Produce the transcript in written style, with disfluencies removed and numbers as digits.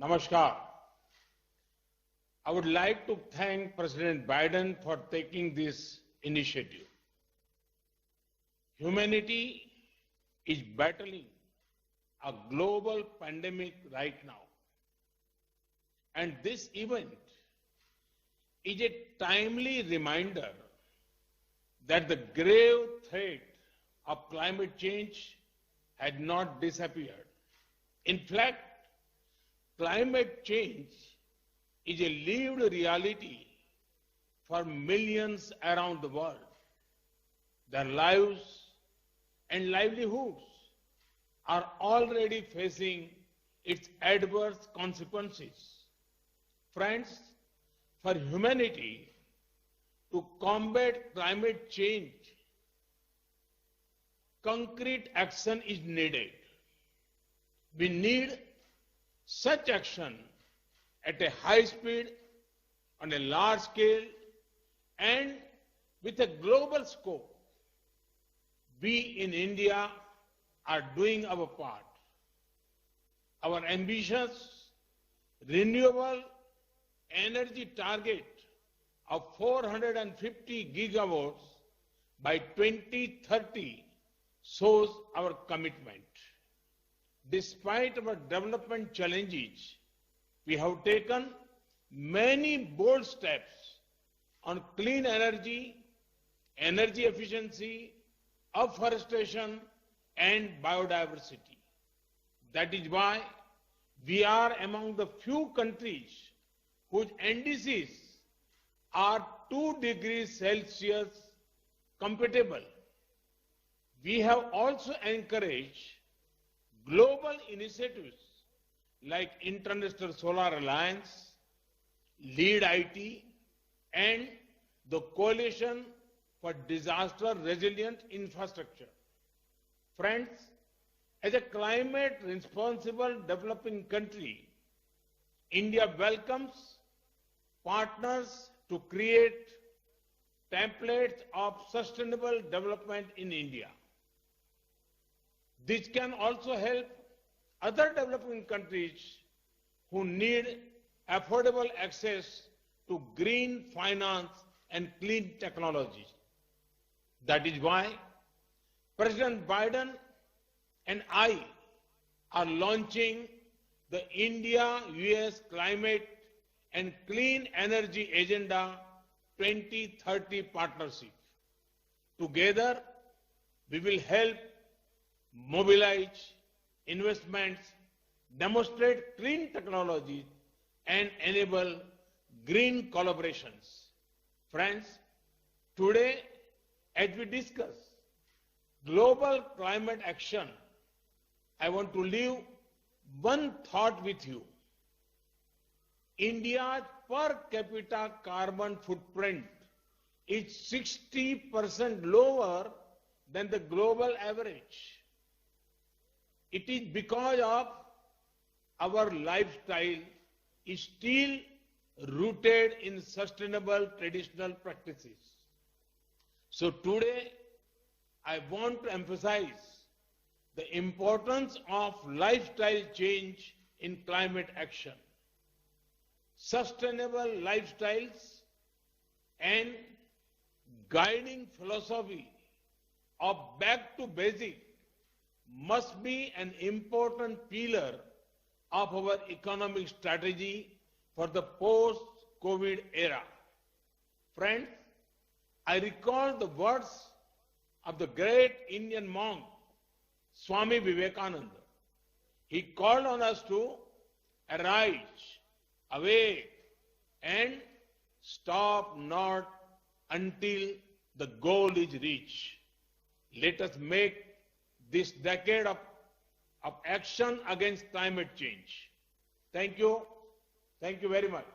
Namaskar. I would like to thank President Biden for taking this initiative. Humanity is battling a global pandemic right now. And this event is a timely reminder that the grave threat of climate change had not disappeared. In fact, climate change is a lived reality for millions around the world. Their lives and livelihoods are already facing its adverse consequences. Friends, for humanity to combat climate change, concrete action is needed. We need such action at a high speed, on a large scale, and with a global scope. We in India are doing our part. Our ambitious renewable energy target of 450 gigawatts by 2030 shows our commitment. Despite our development challenges, we have taken many bold steps on clean energy, energy efficiency, afforestation, and biodiversity. That is why we are among the few countries whose NDCs are 2 degrees Celsius compatible. We have also encouraged global initiatives like International Solar Alliance, LEAD IT, and the Coalition for Disaster Resilient Infrastructure. Friends, as a climate responsible developing country, India welcomes partners to create templates of sustainable development in India. This can also help other developing countries who need affordable access to green finance and clean technologies. That is why President Biden and I are launching the India-US Climate and Clean Energy Agenda 2030 Partnership. Together, we will help mobilize investments, demonstrate clean technologies, and enable green collaborations. Friends, today, as we discuss global climate action, I want to leave one thought with you. India's per capita carbon footprint is 60% lower than the global average. It is because of our lifestyle is still rooted in sustainable traditional practices. So today, I want to emphasize the importance of lifestyle change in climate action. Sustainable lifestyles and guiding philosophy of back to basic must be an important pillar of our economic strategy for the post-COVID era. Friends, I recall the words of the great Indian monk, Swami Vivekananda. He called on us to arise, awake, and stop not until the goal is reached. Let us make this decade of action against climate change. Thank you. Thank you very much.